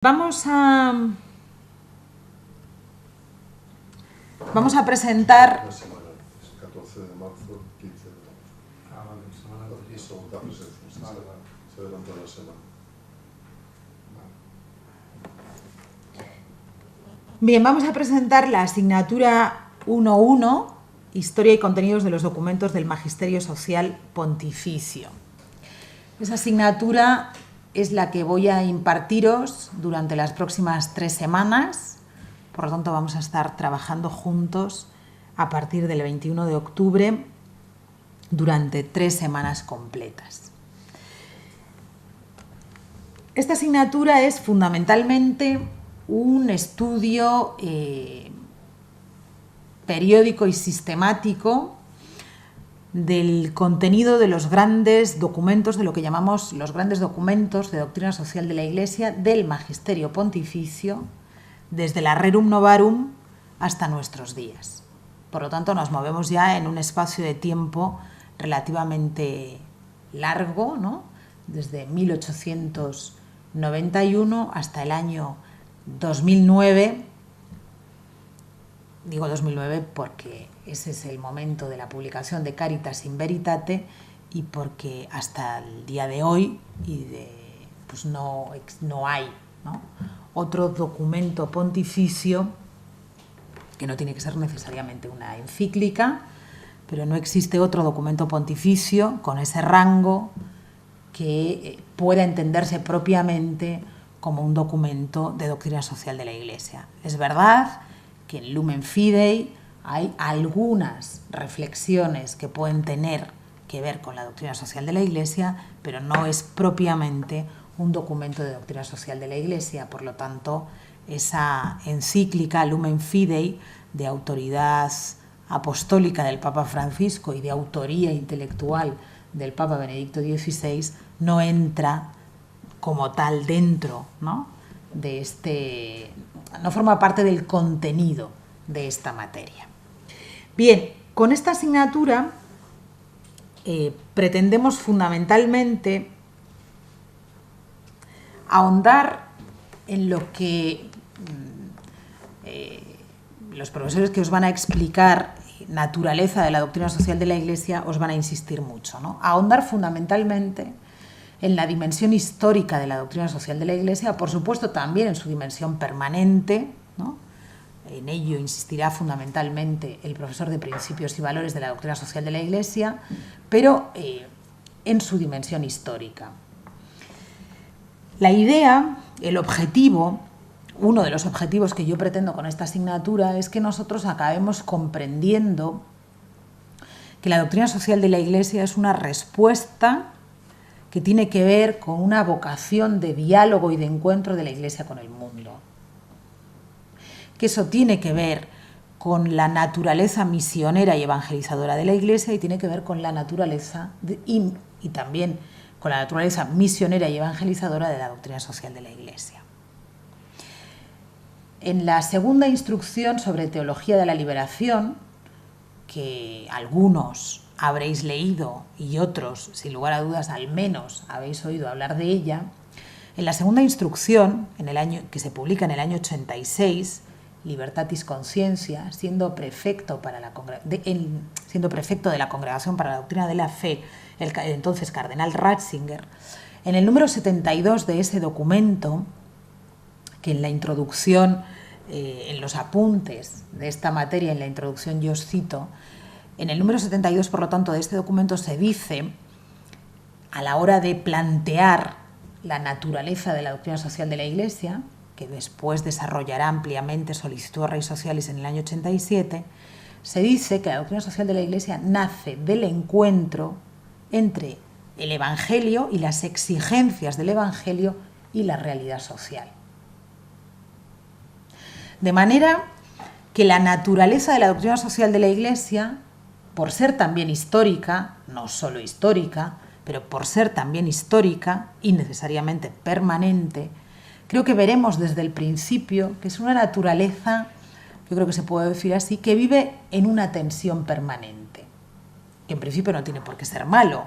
Vamos a presentar... Una semana antes, 14 de marzo, 15 de marzo. Vale, semana Y antes. son da presencia, Vale. se adelanta la semana. Bien, vamos a presentar la asignatura 1.1, Historia y contenidos de los documentos del Magisterio Social Pontificio. Esa asignatura es la que voy a impartiros durante las próximas 3 semanas, por lo tanto vamos a estar trabajando juntos a partir del 21 de octubre durante 3 semanas completas. Esta asignatura es fundamentalmente un estudio periódico y sistemático del contenido de los grandes documentos, de lo que llamamos los grandes documentos de doctrina social de la Iglesia del Magisterio Pontificio, desde la Rerum Novarum hasta nuestros días. Por lo tanto, nos movemos ya en un espacio de tiempo relativamente largo, ¿no? Desde 1891 hasta el año 2009. Digo 2009 porque ese es el momento de la publicación de Caritas in Veritate y porque hasta el día de hoy pues no hay, ¿no?, otro documento pontificio, que no tiene que ser necesariamente una encíclica, pero no existe otro documento pontificio con ese rango que pueda entenderse propiamente como un documento de doctrina social de la Iglesia. Es verdad que en Lumen Fidei hay algunas reflexiones que pueden tener que ver con la doctrina social de la Iglesia, pero no es propiamente un documento de doctrina social de la Iglesia. Por lo tanto, esa encíclica Lumen Fidei, de autoridad apostólica del Papa Francisco y de autoría intelectual del Papa Benedicto XVI, no entra como tal dentro, ¿no?, no forma parte del contenido de esta materia. Bien, con esta asignatura pretendemos fundamentalmente ahondar en lo que los profesores que os van a explicar naturaleza de la doctrina social de la Iglesia os van a insistir mucho, ¿no? Ahondar fundamentalmente en la dimensión histórica de la doctrina social de la Iglesia, por supuesto también en su dimensión permanente, ¿no? En ello insistirá fundamentalmente el profesor de Principios y Valores de la Doctrina Social de la Iglesia, pero en su dimensión histórica. La idea, el objetivo, uno de los objetivos que yo pretendo con esta asignatura es que nosotros acabemos comprendiendo que la doctrina social de la Iglesia es una respuesta que tiene que ver con una vocación de diálogo y de encuentro de la Iglesia con el mundo. Que eso tiene que ver con la naturaleza misionera y evangelizadora de la Iglesia y tiene que ver con la naturaleza y también con la naturaleza misionera y evangelizadora de la doctrina social de la Iglesia. En la segunda instrucción sobre teología de la liberación, que algunos habréis leído y otros, sin lugar a dudas, al menos habéis oído hablar de ella, en la segunda instrucción, que se publica en el año 86, Libertatis Conscientia, siendo prefecto de la Congregación para la Doctrina de la Fe, el entonces cardenal Ratzinger, en el número 72 de ese documento, que en la introducción, en los apuntes de esta materia, en la introducción yo os cito, en el número 72, por lo tanto, de este documento se dice, a la hora de plantear la naturaleza de la doctrina social de la Iglesia, que después desarrollará ampliamente Solicitud a Rei Socialis en el año 87, se dice que la doctrina social de la Iglesia nace del encuentro entre el Evangelio y las exigencias del Evangelio y la realidad social. De manera que la naturaleza de la doctrina social de la Iglesia, por ser también histórica, no solo histórica, pero por ser también histórica y necesariamente permanente, creo que veremos desde el principio que es una naturaleza, yo creo que se puede decir así, que vive en una tensión permanente, que en principio no tiene por qué ser malo,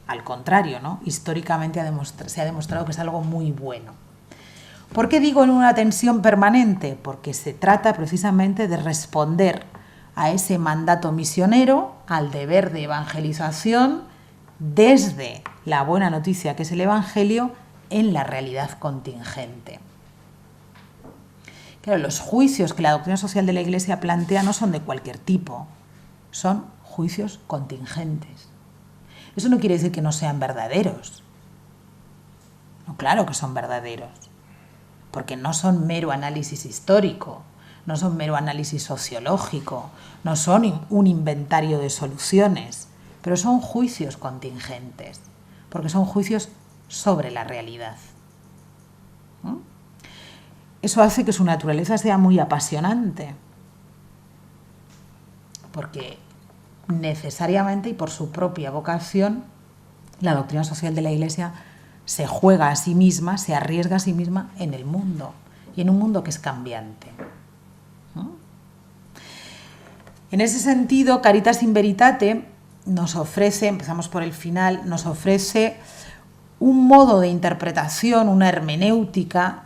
al contrario, ¿no? Históricamente se ha demostrado que es algo muy bueno. ¿Por qué digo en una tensión permanente? Porque se trata precisamente de responder a ese mandato misionero, al deber de evangelización, desde la buena noticia que es el Evangelio, en la realidad contingente. Claro, los juicios que la doctrina social de la Iglesia plantea no son de cualquier tipo, son juicios contingentes. Eso no quiere decir que no sean verdaderos. No, claro que son verdaderos, porque no son mero análisis histórico, no son mero análisis sociológico, no son un inventario de soluciones, pero son juicios contingentes, porque son juicios sobre la realidad. Eso hace que su naturaleza sea muy apasionante, porque necesariamente y por su propia vocación, la doctrina social de la Iglesia se juega a sí misma, se arriesga a sí misma en el mundo, y en un mundo que es cambiante. En ese sentido, Caritas in Veritate nos ofrece, empezamos por el final, nos ofrece un modo de interpretación, una hermenéutica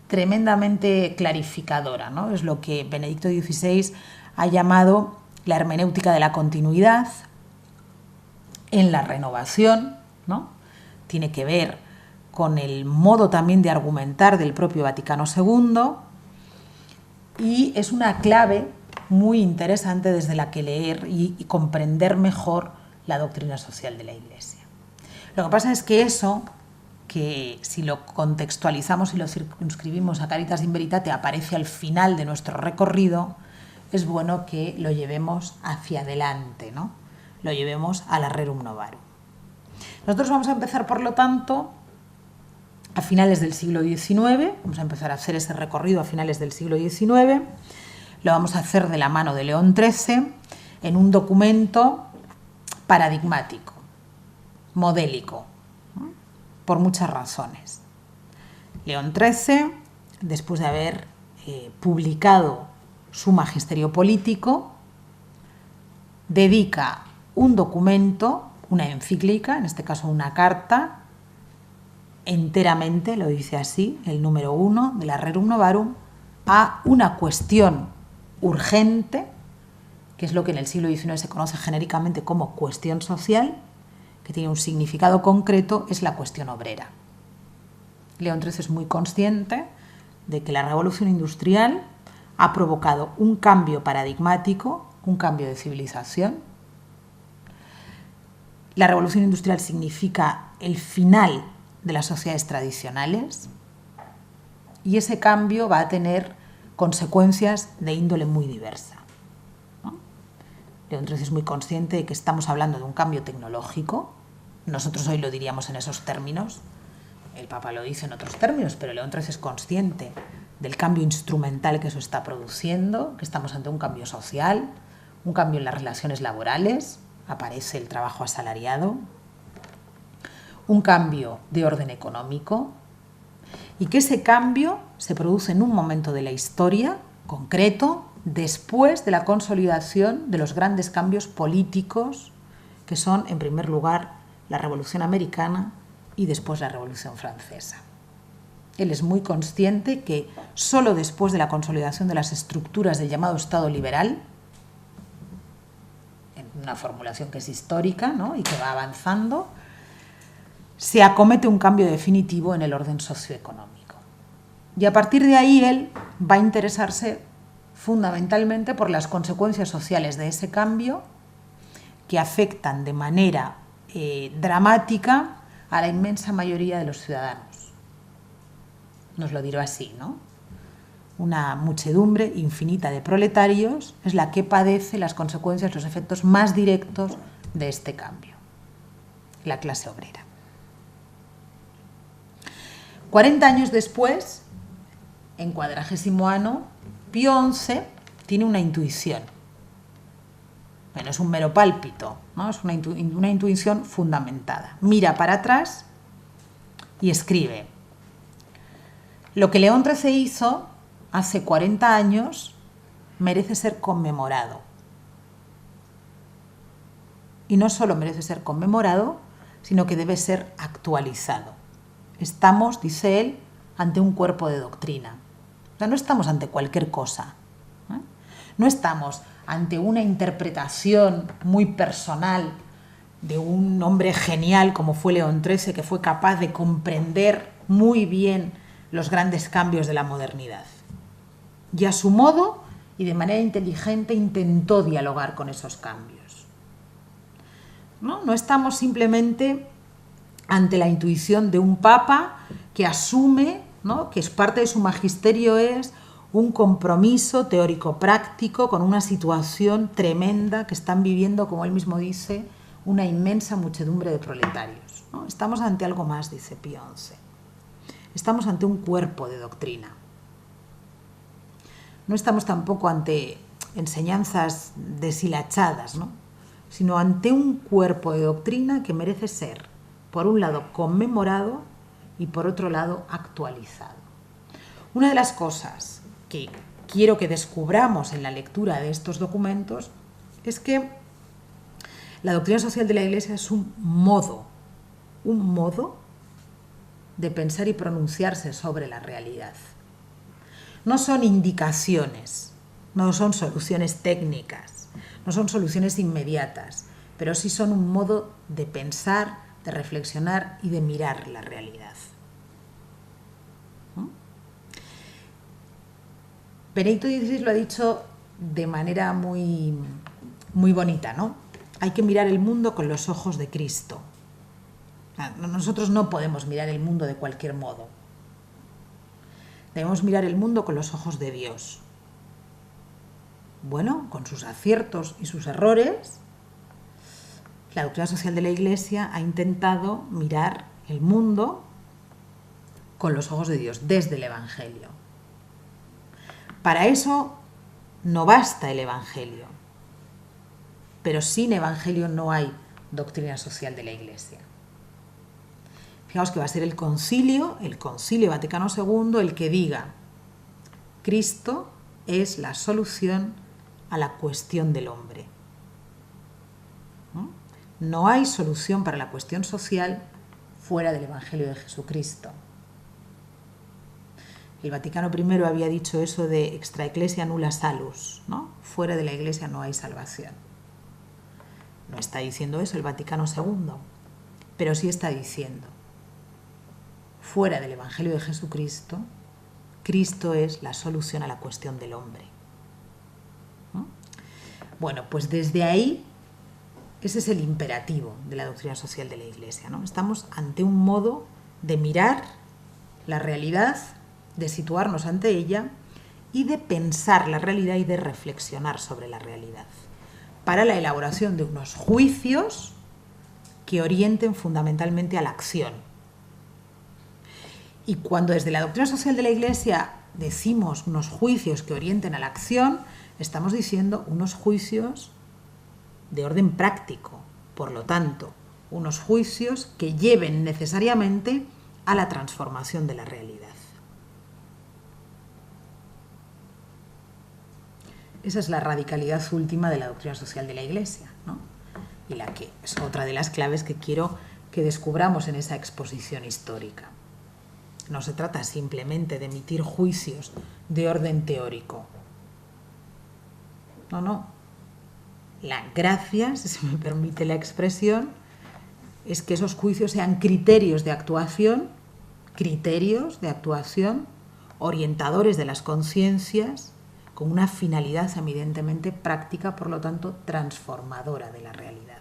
tremendamente clarificadora, ¿no? Es lo que Benedicto XVI ha llamado la hermenéutica de la continuidad en la renovación, ¿no? Tiene que ver con el modo también de argumentar del propio Vaticano II y es una clave muy interesante desde la que leer y comprender mejor la doctrina social de la Iglesia. Lo que pasa es que eso, que si lo contextualizamos y lo circunscribimos a Caritas in Veritate, aparece al final de nuestro recorrido, es bueno que lo llevemos hacia adelante, ¿no? Lo llevemos a la Rerum Novarum. Nosotros vamos a empezar, por lo tanto, a finales del siglo XIX, vamos a empezar a hacer ese recorrido a finales del siglo XIX, lo vamos a hacer de la mano de León XIII en un documento paradigmático, modélico, ¿no? Por muchas razones. León XIII, después de haber publicado su magisterio político, dedica un documento, una encíclica, en este caso una carta, enteramente, lo dice así, el número 1 de la Rerum Novarum, a una cuestión urgente, que es lo que en el siglo XIX se conoce genéricamente como cuestión social, que tiene un significado concreto, es la cuestión obrera. León XIII es muy consciente de que la revolución industrial ha provocado un cambio paradigmático, un cambio de civilización. La revolución industrial significa el final de las sociedades tradicionales y ese cambio va a tener consecuencias de índole muy diversa, ¿no? León XIII es muy consciente de que estamos hablando de un cambio tecnológico. Nosotros hoy lo diríamos en esos términos, el Papa lo dice en otros términos, pero León XIII es consciente del cambio instrumental que eso está produciendo, que estamos ante un cambio social, un cambio en las relaciones laborales, aparece el trabajo asalariado, un cambio de orden económico, y que ese cambio se produce en un momento de la historia concreto, después de la consolidación de los grandes cambios políticos, que son, en primer lugar, la Revolución Americana y después la Revolución Francesa. Él es muy consciente que solo después de la consolidación de las estructuras del llamado Estado liberal, en una formulación que es histórica, ¿no?, y que va avanzando, se acomete un cambio definitivo en el orden socioeconómico. Y a partir de ahí él va a interesarse fundamentalmente por las consecuencias sociales de ese cambio que afectan de manera dramática a la inmensa mayoría de los ciudadanos. Nos lo diré así, ¿no? Una muchedumbre infinita de proletarios es la que padece las consecuencias, los efectos más directos de este cambio. La clase obrera. 40 años después, en 40º año, Pío XI tiene una intuición. Bueno, es un mero pálpito, ¿no? Es una intuición fundamentada. Mira para atrás y escribe: lo que León XIII hizo hace 40 años merece ser conmemorado. Y no solo merece ser conmemorado, sino que debe ser actualizado. Estamos, dice él, ante un cuerpo de doctrina. O sea, no estamos ante cualquier cosa. No estamos ante una interpretación muy personal de un hombre genial como fue León XIII, que fue capaz de comprender muy bien los grandes cambios de la modernidad. Y a su modo y de manera inteligente intentó dialogar con esos cambios. No estamos simplemente ante la intuición de un papa que asume, ¿no?, que es parte de su magisterio es un compromiso teórico-práctico con una situación tremenda que están viviendo, como él mismo dice, una inmensa muchedumbre de proletarios, ¿no? Estamos ante algo más, dice Pío XI. Estamos ante un cuerpo de doctrina. No estamos tampoco ante enseñanzas deshilachadas, ¿no?, sino ante un cuerpo de doctrina que merece ser, por un lado, conmemorado y por otro lado, actualizado. Una de las cosas que quiero que descubramos en la lectura de estos documentos es que la doctrina social de la Iglesia es un modo de pensar y pronunciarse sobre la realidad. No son indicaciones, no son soluciones técnicas, no son soluciones inmediatas, pero sí son un modo de pensar, de reflexionar y de mirar la realidad. Benedicto XVI lo ha dicho de manera muy, muy bonita, ¿no? Hay que mirar el mundo con los ojos de Cristo. Nosotros no podemos mirar el mundo de cualquier modo. Debemos mirar el mundo con los ojos de Dios. Bueno, con sus aciertos y sus errores, la doctrina social de la Iglesia ha intentado mirar el mundo con los ojos de Dios, desde el Evangelio. Para eso no basta el Evangelio, pero sin Evangelio no hay doctrina social de la Iglesia. Fijaos que va a ser el Concilio Vaticano II, el que diga: Cristo es la solución a la cuestión del hombre. No hay solución para la cuestión social fuera del Evangelio de Jesucristo. El Vaticano I había dicho eso de extra ecclesia nulla salus, ¿no? Fuera de la Iglesia no hay salvación. No está diciendo eso el Vaticano II, pero sí está diciendo: fuera del Evangelio de Jesucristo, Cristo es la solución a la cuestión del hombre. ¿No? Bueno, pues desde ahí, ese es el imperativo de la doctrina social de la Iglesia, ¿no? Estamos ante un modo de mirar la realidad, de situarnos ante ella y de pensar la realidad y de reflexionar sobre la realidad, para la elaboración de unos juicios que orienten fundamentalmente a la acción. Y cuando desde la doctrina social de la Iglesia decimos unos juicios que orienten a la acción, estamos diciendo unos juicios de orden práctico, por lo tanto, unos juicios que lleven necesariamente a la transformación de la realidad. Esa es la radicalidad última de la doctrina social de la Iglesia, ¿no? Y la que es otra de las claves que quiero que descubramos en esa exposición histórica. No se trata simplemente de emitir juicios de orden teórico. No. La gracia, si se me permite la expresión, es que esos juicios sean criterios de actuación, orientadores de las conciencias, con una finalidad evidentemente práctica, por lo tanto transformadora de la realidad.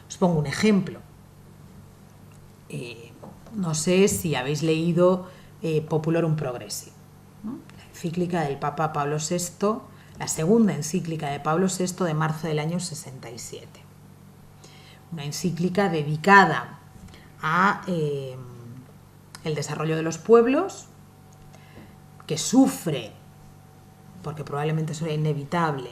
Os pongo un ejemplo. No sé si habéis leído Populorum Progressio, ¿no? La encíclica del Papa Pablo VI, la segunda encíclica de Pablo VI de marzo del año 67. Una encíclica dedicada a el desarrollo de los pueblos, que sufre, porque probablemente eso era inevitable,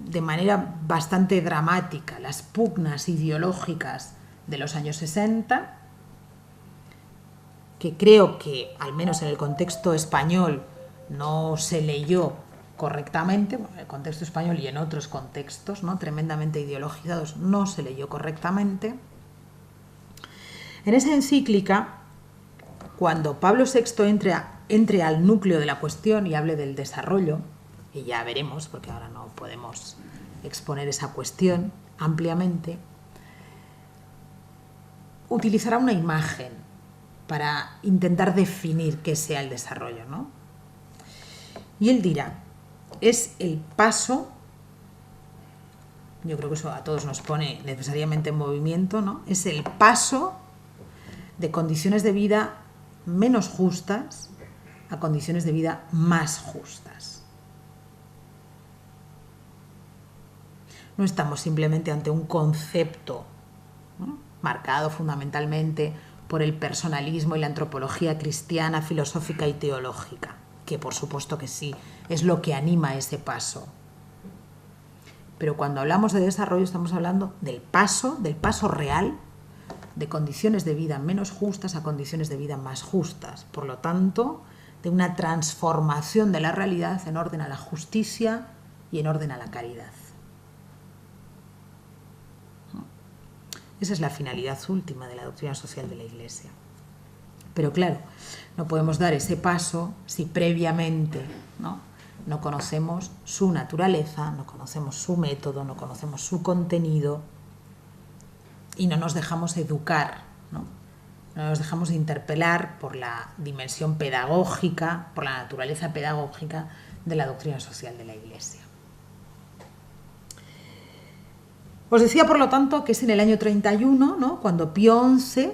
de manera bastante dramática, las pugnas ideológicas de los años 60, que creo que, al menos en el contexto español, no se leyó correctamente, bueno, en el contexto español y en otros contextos, ¿no?, tremendamente ideologizados, no se leyó correctamente. En esa encíclica, cuando Pablo VI entre al núcleo de la cuestión y hable del desarrollo, y ya veremos, porque ahora no podemos exponer esa cuestión ampliamente, utilizará una imagen para intentar definir qué sea el desarrollo, ¿no? Y él dirá, es el paso, yo creo que eso a todos nos pone necesariamente en movimiento, ¿no? Es el paso de condiciones de vida menos justas a condiciones de vida más justas. No estamos simplemente ante un concepto, ¿no?, marcado fundamentalmente por el personalismo y la antropología cristiana, filosófica y teológica, que por supuesto que sí, es lo que anima ese paso. Pero cuando hablamos de desarrollo estamos hablando del paso real de condiciones de vida menos justas a condiciones de vida más justas. Por lo tanto, de una transformación de la realidad en orden a la justicia y en orden a la caridad. Esa es la finalidad última de la doctrina social de la Iglesia. Pero claro, no podemos dar ese paso si previamente no conocemos su naturaleza, no conocemos su método, no conocemos su contenido y no nos dejamos educar, no nos dejamos interpelar por la dimensión pedagógica, por la naturaleza pedagógica de la doctrina social de la Iglesia. Os decía, por lo tanto, que es en el año 31, ¿no?, cuando Pío XI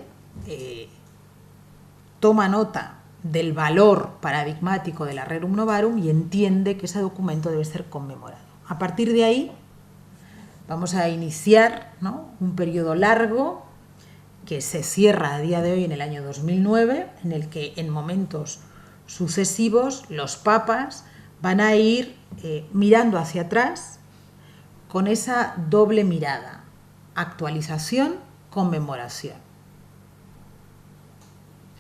toma nota del valor paradigmático de la Rerum Novarum y entiende que ese documento debe ser conmemorado. A partir de ahí vamos a iniciar, ¿no?, un periodo largo que se cierra a día de hoy en el año 2009, en el que en momentos sucesivos los papas van a ir mirando hacia atrás con esa doble mirada: actualización, conmemoración.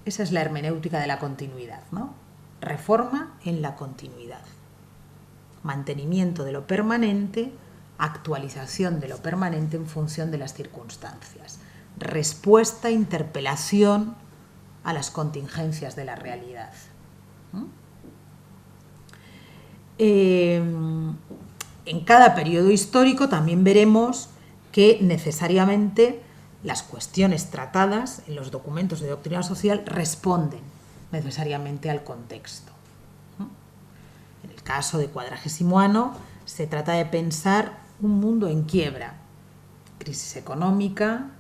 Esa es la hermenéutica de la continuidad, ¿no? Reforma en la continuidad. Mantenimiento de lo permanente, actualización de lo permanente en función de las circunstancias. Respuesta, interpelación a las contingencias de la realidad. En cada periodo histórico también veremos que necesariamente las cuestiones tratadas en los documentos de doctrina social responden necesariamente al contexto. En el caso de Quadragésimo Ano se trata de pensar un mundo en quiebra: crisis económica,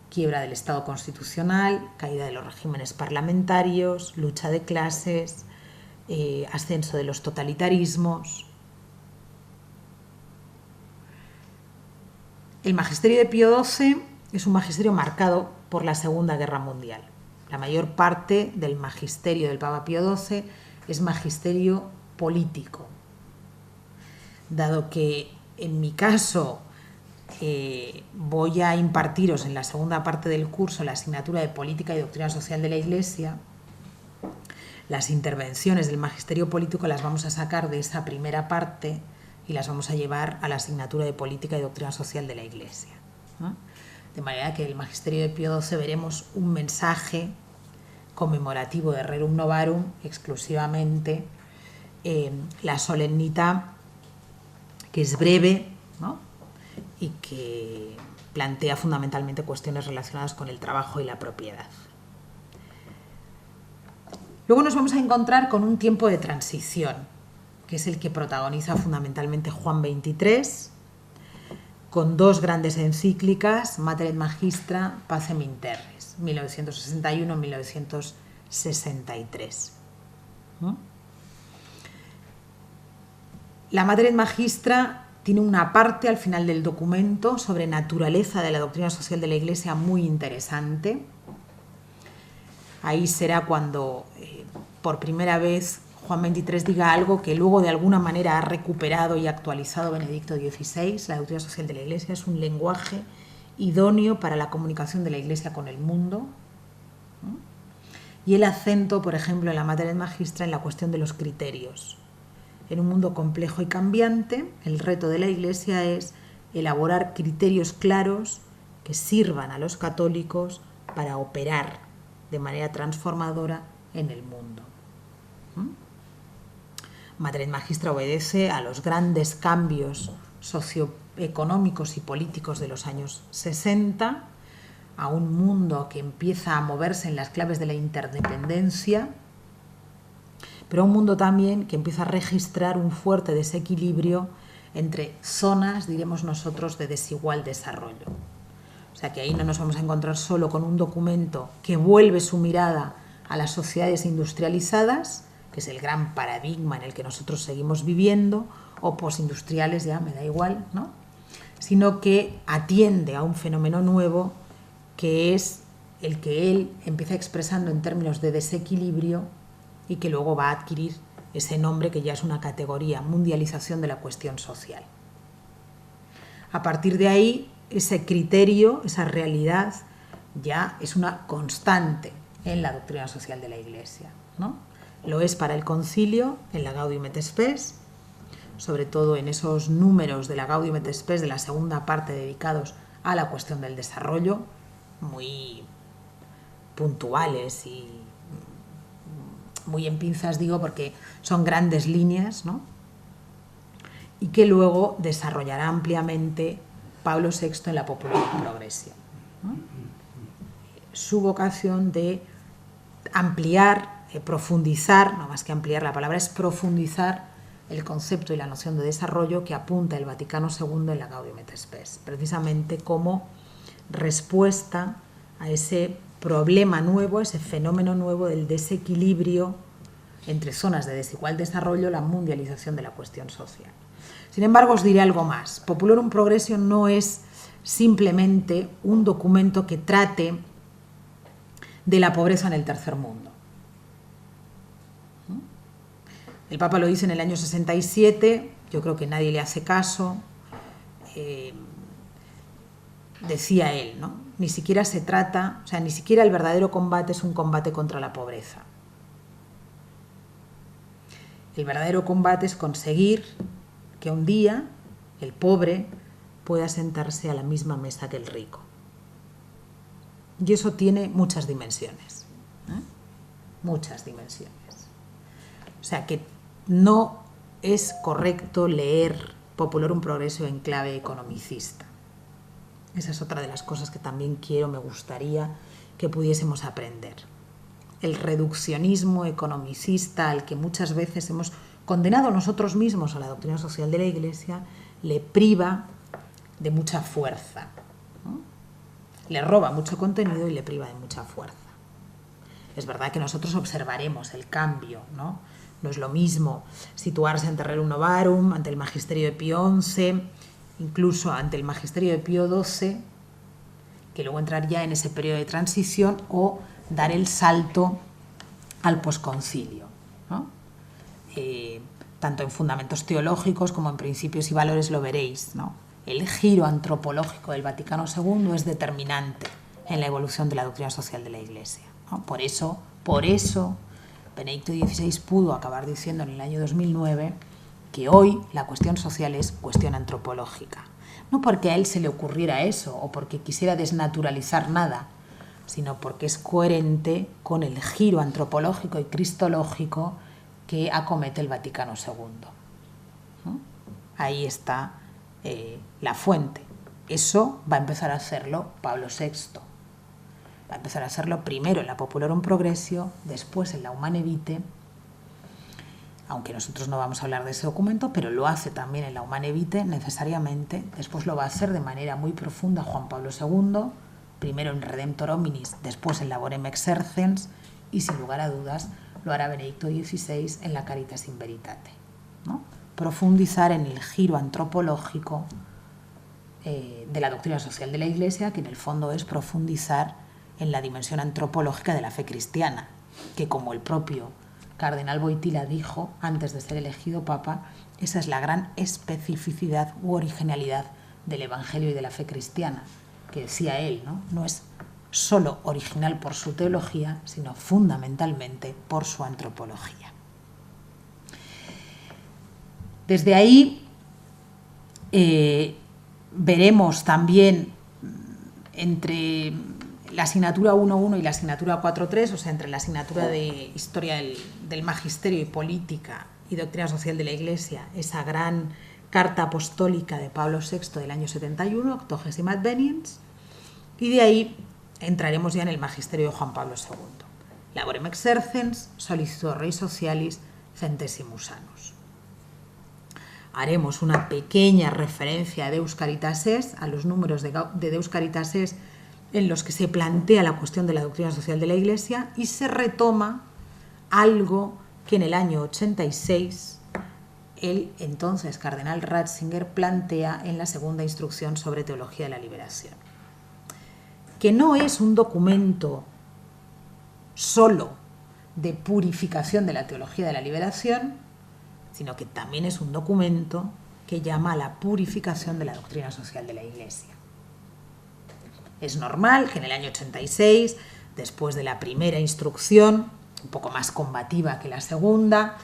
quiebra del Estado constitucional, caída de los regímenes parlamentarios, lucha de clases, ascenso de los totalitarismos. El magisterio de Pío XII es un magisterio marcado por la Segunda Guerra Mundial. La mayor parte del magisterio del Papa Pío XII es magisterio político. Dado que en mi caso voy a impartiros en la segunda parte del curso la asignatura de Política y Doctrina Social de la Iglesia, las intervenciones del magisterio político las vamos a sacar de esa primera parte y las vamos a llevar a la asignatura de Política y Doctrina Social de la Iglesia, ¿no? De manera que en el magisterio de Pío XII veremos un mensaje conmemorativo de Rerum Novarum exclusivamente, la solemnidad, que es breve, ¿no?, y que plantea fundamentalmente cuestiones relacionadas con el trabajo y la propiedad. Luego nos vamos a encontrar con un tiempo de transición, que es el que protagoniza fundamentalmente Juan XXIII, con dos grandes encíclicas, Mater et Magistra, Pacem in Terris, 1961-1963. ¿No? La Mater et Magistra tiene una parte al final del documento sobre naturaleza de la doctrina social de la Iglesia muy interesante. Ahí será cuando por primera vez Juan XXIII diga algo que luego de alguna manera ha recuperado y actualizado Benedicto XVI. La doctrina social de la Iglesia es un lenguaje idóneo para la comunicación de la Iglesia con el mundo, ¿no? Y el acento, por ejemplo, en la Mater et Magistra en la cuestión de los criterios. En un mundo complejo y cambiante, el reto de la Iglesia es elaborar criterios claros que sirvan a los católicos para operar de manera transformadora en el mundo. Mater et Magistra obedece a los grandes cambios socioeconómicos y políticos de los años 60, a un mundo que empieza a moverse en las claves de la interdependencia, pero a un mundo también que empieza a registrar un fuerte desequilibrio entre zonas, diremos nosotros, de desigual desarrollo. O sea que ahí no nos vamos a encontrar solo con un documento que vuelve su mirada a las sociedades industrializadas, que es el gran paradigma en el que nosotros seguimos viviendo, o postindustriales, ya me da igual, ¿no? Sino que atiende a un fenómeno nuevo que es el que él empieza expresando en términos de desequilibrio y que luego va a adquirir ese nombre que ya es una categoría, mundialización de la cuestión social. A partir de ahí, ese criterio, esa realidad, ya es una constante en la doctrina social de la Iglesia, ¿no? Lo es para el Concilio, en la Gaudium et Spes, sobre todo en esos números de la Gaudium et Spes de la segunda parte dedicados a la cuestión del desarrollo, muy puntuales y muy en pinzas, digo, porque son grandes líneas, ¿no? Y que luego desarrollará ampliamente Pablo VI en la Populorum Progressio, ¿no? Su vocación de ampliar, profundizar, no más que ampliar, la palabra es profundizar el concepto y la noción de desarrollo que apunta el Vaticano II en la Gaudium et Spes, precisamente como respuesta a ese problema nuevo, ese fenómeno nuevo del desequilibrio entre zonas de desigual desarrollo, la mundialización de la cuestión social. Sin embargo, os diré algo más. Populorum Progressio no es simplemente un documento que trate de la pobreza en el tercer mundo. El Papa lo dice en el año 67, yo creo que nadie le hace caso. Decía él, ¿no? Ni siquiera se trata, o sea, ni siquiera el verdadero combate es un combate contra la pobreza. El verdadero combate es conseguir que un día el pobre pueda sentarse a la misma mesa que el rico. Y eso tiene muchas dimensiones, ¿eh? Muchas dimensiones. O sea que no es correcto leer Populorum Progressio en clave economicista. Esa es otra de las cosas que también me gustaría que pudiésemos aprender. El reduccionismo economicista al que muchas veces hemos condenado nosotros mismos a la doctrina social de la Iglesia le priva de mucha fuerza, ¿no? Le roba mucho contenido y le priva de mucha fuerza. Es verdad que nosotros observaremos el cambio, ¿no? No es lo mismo situarse ante Rerum Novarum, ante el magisterio de Pío XI, incluso ante el magisterio de Pío XII, que luego entrar ya en ese periodo de transición o dar el salto al posconcilio, ¿no? Tanto en fundamentos teológicos como en principios y valores lo veréis, ¿no? El giro antropológico del Vaticano II es determinante en la evolución de la doctrina social de la Iglesia, ¿no? Por eso, Benedicto XVI pudo acabar diciendo en el año 2009 que hoy la cuestión social es cuestión antropológica. No porque a él se le ocurriera eso o porque quisiera desnaturalizar nada, sino porque es coherente con el giro antropológico y cristológico que acomete el Vaticano II. ¿No? Ahí está la fuente. Eso va a empezar a hacerlo Pablo VI. Va a empezar a hacerlo primero en la Populorum Progressio, después en la Humane Vitae, aunque nosotros no vamos a hablar de ese documento, pero lo hace también en la Humane Vitae necesariamente. Después lo va a hacer de manera muy profunda Juan Pablo II, primero en Redemptor Hominis, después en Laborem Exercens, y sin lugar a dudas lo hará Benedicto XVI en la Caritas in Veritate, ¿no? Profundizar en el giro antropológico de la doctrina social de la Iglesia, que en el fondo es profundizar en la dimensión antropológica de la fe cristiana, que como el propio cardenal Wojtyla dijo antes de ser elegido papa, esa es la gran especificidad u originalidad del Evangelio y de la fe cristiana, que decía él, ¿no? No es solo original por su teología, sino fundamentalmente por su antropología. Desde ahí veremos también entre la asignatura 1.1 y la asignatura 4.3, o sea, entre la asignatura de Historia del Magisterio y Política y Doctrina Social de la Iglesia, esa gran carta apostólica de Pablo VI del año 71, Octogésima Adveniens, y de ahí entraremos ya en el Magisterio de Juan Pablo II. Laborem exercens, solicitud Rei Socialis, centesimus annus. Haremos una pequeña referencia a Deus Caritas Est, a los números de Deus Caritas Est en los que se plantea la cuestión de la doctrina social de la Iglesia y se retoma algo que en el año 86 el entonces cardenal Ratzinger plantea en la segunda instrucción sobre teología de la liberación, que no es un documento solo de purificación de la teología de la liberación, sino que también es un documento que llama a la purificación de la doctrina social de la Iglesia. Es normal que en el año 86, después de la primera instrucción, un poco más combativa que la segunda,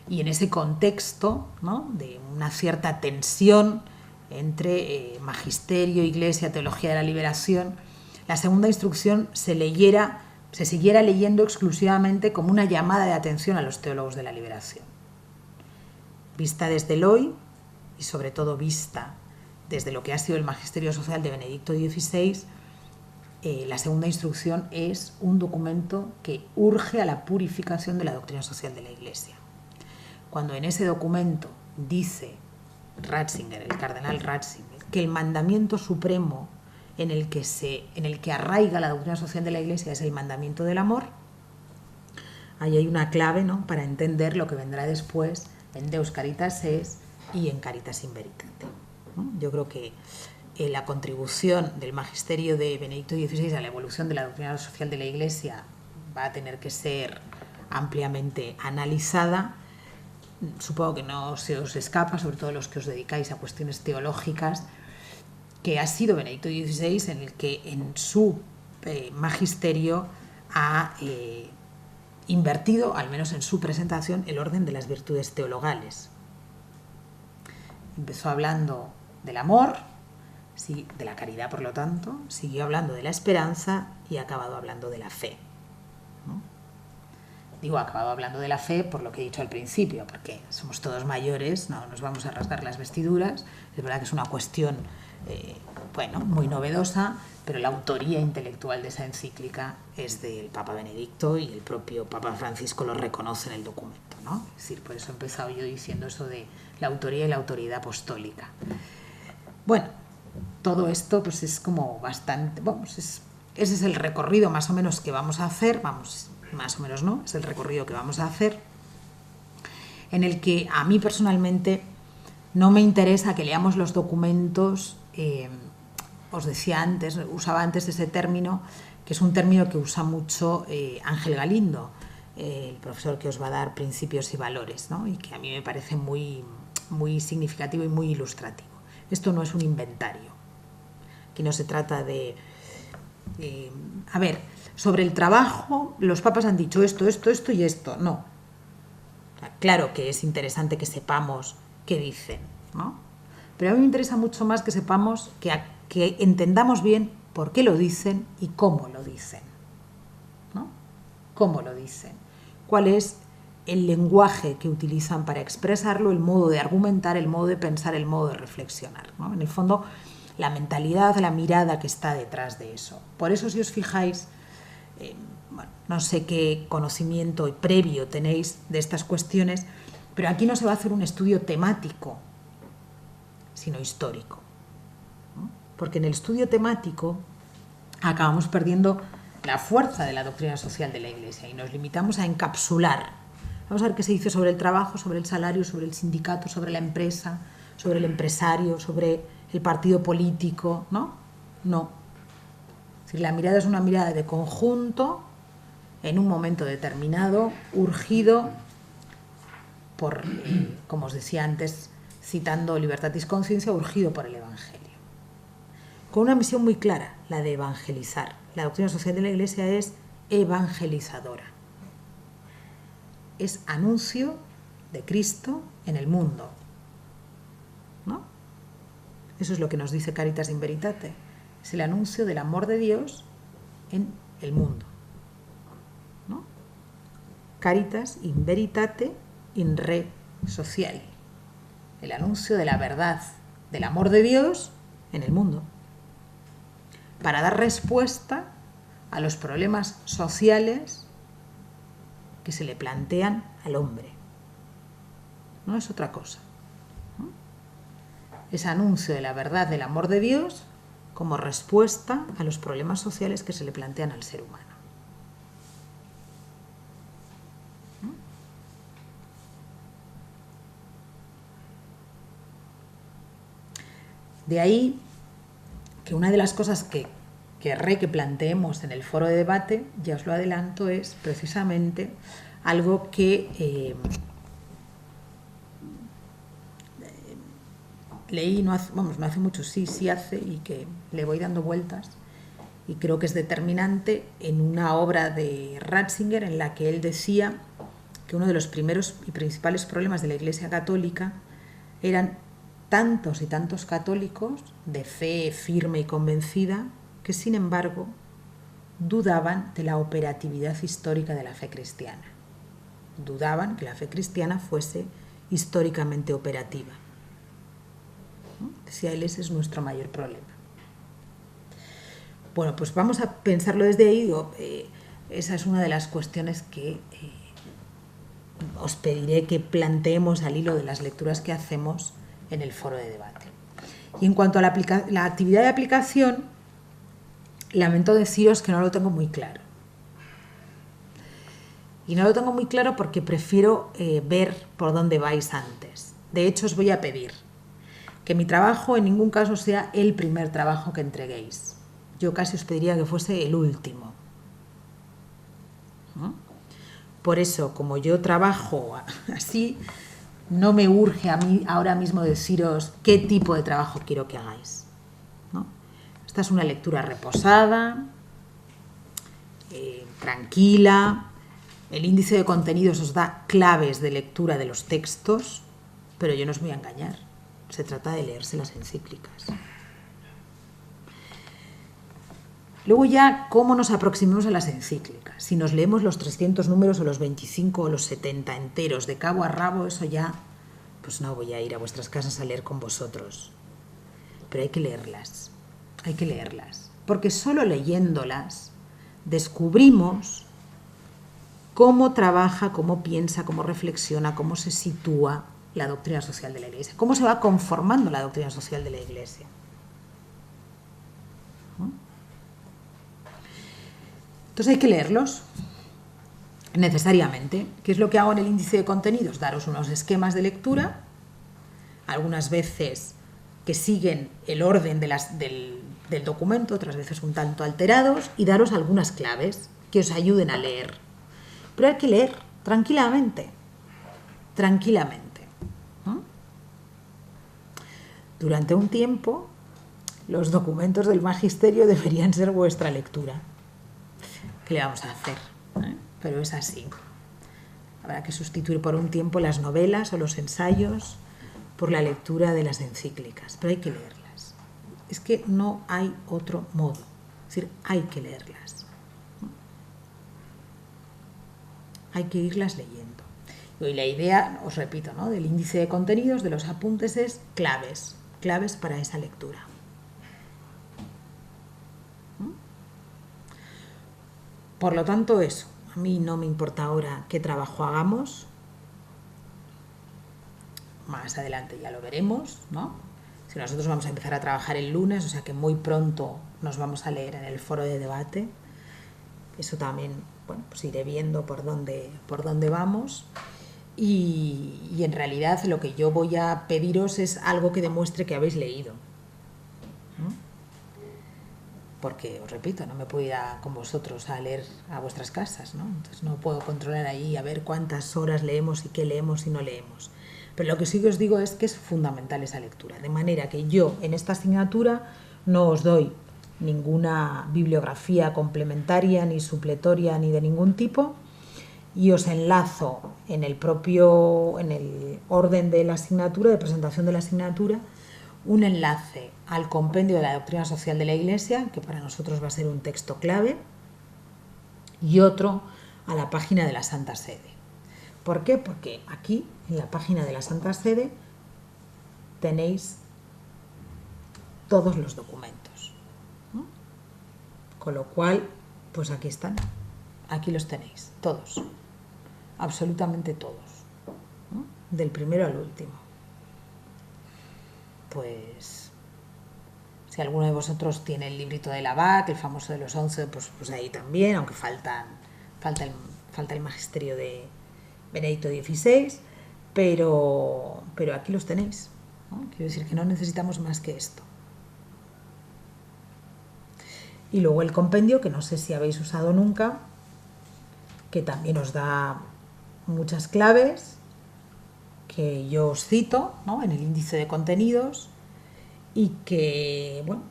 y en ese contexto, ¿no?, de una cierta tensión entre magisterio, Iglesia, teología de la liberación, la segunda instrucción se siguiera leyendo exclusivamente como una llamada de atención a los teólogos de la liberación. Vista desde el hoy y sobre todo vista desde lo que ha sido el magisterio social de Benedicto XVI, la segunda instrucción es un documento que urge a la purificación de la doctrina social de la Iglesia. Cuando en ese documento dice Ratzinger, el cardenal Ratzinger, que el mandamiento supremo en el que arraiga la doctrina social de la Iglesia es el mandamiento del amor, ahí hay una clave, ¿no?, para entender lo que vendrá después en Deus Caritas Est y en Caritas in Veritate. Yo creo que la contribución del magisterio de Benedicto XVI a la evolución de la doctrina social de la Iglesia va a tener que ser ampliamente analizada. Supongo que no se os escapa, sobre todo los que os dedicáis a cuestiones teológicas, que ha sido Benedicto XVI en el que en su magisterio ha invertido, al menos en su presentación, el orden de las virtudes teologales. Empezó hablando del amor, sí, de la caridad, por lo tanto, siguió hablando de la esperanza y ha acabado hablando de la fe, ¿no? Digo, ha acabado hablando de la fe por lo que he dicho al principio, porque somos todos mayores, no nos vamos a rasgar las vestiduras. Es verdad que es una cuestión muy novedosa, pero la autoría intelectual de esa encíclica es del Papa Benedicto y el propio Papa Francisco lo reconoce en el documento, ¿no? Es decir, por eso he empezado yo diciendo eso de la autoría y la autoridad apostólica. Bueno, todo esto pues es como bastante, ese es el recorrido más o menos que vamos a hacer, más o menos no, es el recorrido que vamos a hacer, en el que a mí personalmente no me interesa que leamos los documentos. Os decía antes, usaba antes ese término, que es un término que usa mucho Ángel Galindo, el profesor que os va a dar Principios y Valores, ¿no?, y que a mí me parece muy, muy significativo y muy ilustrativo. Esto no es un inventario. Aquí no se trata de... sobre el trabajo, los papas han dicho esto y esto. No. O sea, claro que es interesante que sepamos qué dicen, ¿no? Pero a mí me interesa mucho más que sepamos, que entendamos bien por qué lo dicen y cómo lo dicen, ¿no? ¿Cómo lo dicen? ¿Cuál es el lenguaje que utilizan para expresarlo, el modo de argumentar, el modo de pensar, el modo de reflexionar, ¿no? En el fondo, la mentalidad, la mirada que está detrás de eso. Por eso, si os fijáis, no sé qué conocimiento previo tenéis de estas cuestiones, pero aquí no se va a hacer un estudio temático, sino histórico, ¿no? Porque en el estudio temático acabamos perdiendo la fuerza de la doctrina social de la Iglesia y nos limitamos a encapsular. Vamos a ver qué se dice sobre el trabajo, sobre el salario, sobre el sindicato, sobre la empresa, sobre el empresario, sobre el partido político, ¿no? No. Es decir, la mirada es una mirada de conjunto en un momento determinado, urgido por, como os decía antes, citando Libertatis Consciencia, urgido por el Evangelio. Con una misión muy clara, la de evangelizar. La doctrina social de la Iglesia es evangelizadora. Es anuncio de Cristo en el mundo, ¿no? Eso es lo que nos dice Caritas in Veritate. Es el anuncio del amor de Dios en el mundo, ¿no? Caritas in veritate in re sociali. El anuncio de la verdad, del amor de Dios en el mundo, para dar respuesta a los problemas sociales que se le plantean al hombre. No es otra cosa, ¿no? Es anuncio de la verdad del amor de Dios como respuesta a los problemas sociales que se le plantean al ser humano. ¿No? De ahí que una de las cosas que querré que planteemos en el foro de debate, ya os lo adelanto, es precisamente algo que leí, no hace mucho, sí hace, y que le voy dando vueltas, y creo que es determinante en una obra de Ratzinger en la que él decía que uno de los primeros y principales problemas de la Iglesia Católica eran tantos y tantos católicos de fe firme y convencida que, sin embargo, dudaban de la operatividad histórica de la fe cristiana. Dudaban que la fe cristiana fuese históricamente operativa. ¿No? Decía él, ese es nuestro mayor problema. Bueno, pues vamos a pensarlo desde ahí. Esa es una de las cuestiones que os pediré que planteemos al hilo de las lecturas que hacemos en el foro de debate. Y en cuanto a la actividad de aplicación, lamento deciros que no lo tengo muy claro. Y no lo tengo muy claro porque prefiero ver por dónde vais antes. De hecho, os voy a pedir que mi trabajo en ningún caso sea el primer trabajo que entreguéis. Yo casi os pediría que fuese el último. ¿No? Por eso, como yo trabajo así, no me urge a mí ahora mismo deciros qué tipo de trabajo quiero que hagáis, ¿no? Esta es una lectura reposada, tranquila. El índice de contenidos os da claves de lectura de los textos, pero yo no os voy a engañar. Se trata de leerse las encíclicas. Luego ya, ¿cómo nos aproximamos a las encíclicas? Si nos leemos los 300 números o los 25 o los 70 enteros de cabo a rabo, eso ya, pues no voy a ir a vuestras casas a leer con vosotros. Pero hay que leerlas, porque solo leyéndolas descubrimos cómo trabaja, cómo piensa, cómo reflexiona, cómo se sitúa la doctrina social de la Iglesia, cómo se va conformando la doctrina social de la Iglesia. Entonces hay que leerlos necesariamente. ¿Qué es lo que hago en el índice de contenidos? Daros unos esquemas de lectura, algunas veces que siguen el orden del documento, otras veces un tanto alterados, y daros algunas claves que os ayuden a leer. Pero hay que leer tranquilamente, ¿no? Durante un tiempo, los documentos del magisterio deberían ser vuestra lectura. ¿Qué le vamos a hacer? Pero es así. Habrá que sustituir por un tiempo las novelas o los ensayos por la lectura de las encíclicas, pero hay que leerlas. Es que no hay otro modo. Es decir, hay que leerlas. Hay que irlas leyendo. Y la idea, os repito, ¿no?, del índice de contenidos, de los apuntes, es claves para esa lectura. Por lo tanto, eso. A mí no me importa ahora qué trabajo hagamos. Más adelante ya lo veremos, ¿no? Si nosotros vamos a empezar a trabajar el lunes, o sea que muy pronto nos vamos a leer en el foro de debate. Eso también, bueno, pues iré viendo por dónde vamos. Y en realidad lo que yo voy a pediros es algo que demuestre que habéis leído, ¿no? Porque, os repito, no me puedo ir con vosotros a leer a vuestras casas, ¿no? Entonces no puedo controlar ahí a ver cuántas horas leemos y qué leemos y no leemos. Pero lo que sí que os digo es que es fundamental esa lectura. De manera que yo en esta asignatura no os doy ninguna bibliografía complementaria, ni supletoria, ni de ningún tipo, y os enlazo en el orden de la asignatura, de presentación de la asignatura, un enlace al compendio de la doctrina social de la Iglesia, que para nosotros va a ser un texto clave, y otro a la página de la Santa Sede. ¿Por qué? Porque aquí, en la página de la Santa Sede, tenéis todos los documentos, ¿no? Con lo cual, pues aquí están, aquí los tenéis, todos, absolutamente todos, ¿no? Del primero al último. Pues, si alguno de vosotros tiene el librito de la BAC, el famoso de los 11, pues ahí también, aunque falta el magisterio de Benedicto XVI, pero aquí los tenéis, ¿no? Quiero decir que no necesitamos más que esto. Y luego el compendio, que no sé si habéis usado nunca, que también os da muchas claves, que yo os cito, ¿no?, en el índice de contenidos, y que, bueno,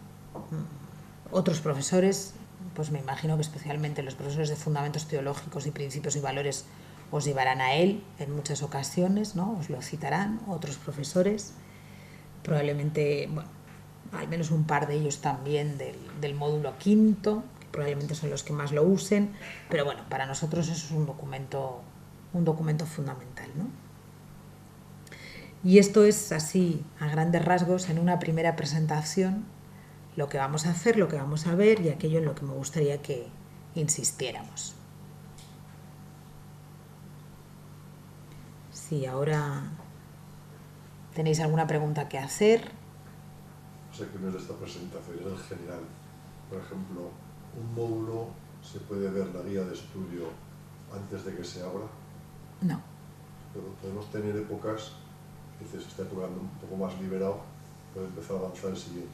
otros profesores, pues me imagino que especialmente los profesores de fundamentos teológicos y principios y valores os llevarán a él en muchas ocasiones, ¿no? Os lo citarán, otros profesores, probablemente, bueno, al menos un par de ellos también del módulo quinto, que probablemente son los que más lo usen, pero bueno, para nosotros eso es un documento fundamental, ¿no? Y esto es así, a grandes rasgos, en una primera presentación, lo que vamos a hacer, lo que vamos a ver y aquello en lo que me gustaría que insistiéramos. Si ahora tenéis alguna pregunta que hacer. O sea que no es esta presentación, es el general. Por ejemplo, un módulo, ¿se puede ver la guía de estudio antes de que se abra? No. Pero podemos tener épocas, que se está jugando un poco más liberado, puede empezar a avanzar el siguiente.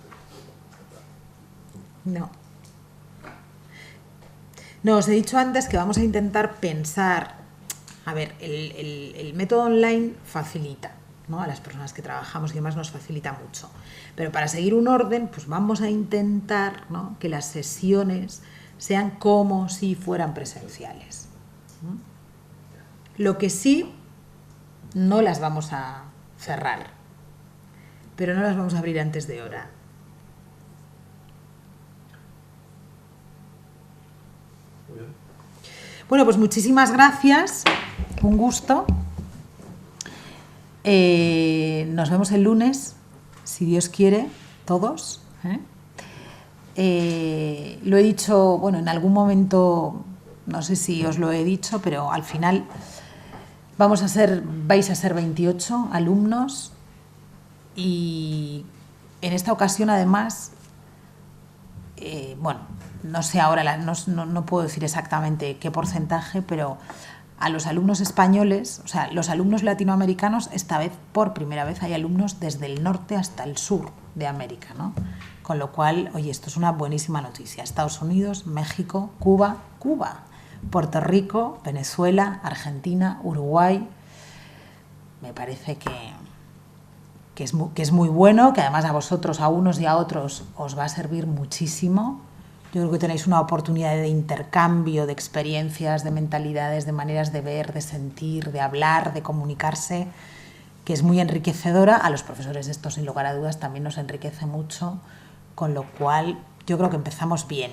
No. No, os he dicho antes que vamos a intentar pensar. A ver, el método online facilita, ¿no? A las personas que trabajamos y demás nos facilita mucho. Pero para seguir un orden, pues vamos a intentar, ¿no?, que las sesiones sean como si fueran presenciales, ¿no? Lo que sí, no las vamos a cerrar, pero no las vamos a abrir antes de hora. Muy bien. Bueno, pues muchísimas gracias, un gusto. Nos vemos el lunes, si Dios quiere, todos. Lo he dicho, bueno, en algún momento, no sé si os lo he dicho, pero al final vais a ser 28 alumnos y en esta ocasión además, bueno, no sé ahora, no puedo decir exactamente qué porcentaje, pero a los alumnos españoles, o sea, los alumnos latinoamericanos, esta vez, por primera vez, hay alumnos desde el norte hasta el sur de América, ¿no? Con lo cual, oye, esto es una buenísima noticia. Estados Unidos, México, Cuba, Puerto Rico, Venezuela, Argentina, Uruguay. Me parece que es muy bueno, que además a vosotros, a unos y a otros, os va a servir muchísimo. Yo creo que tenéis una oportunidad de intercambio de experiencias, de mentalidades, de maneras de ver, de sentir, de hablar, de comunicarse, que es muy enriquecedora. A los profesores esto, sin lugar a dudas, también nos enriquece mucho, con lo cual yo creo que empezamos bien.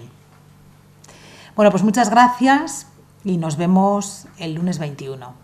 Bueno, pues muchas gracias y nos vemos el lunes 21.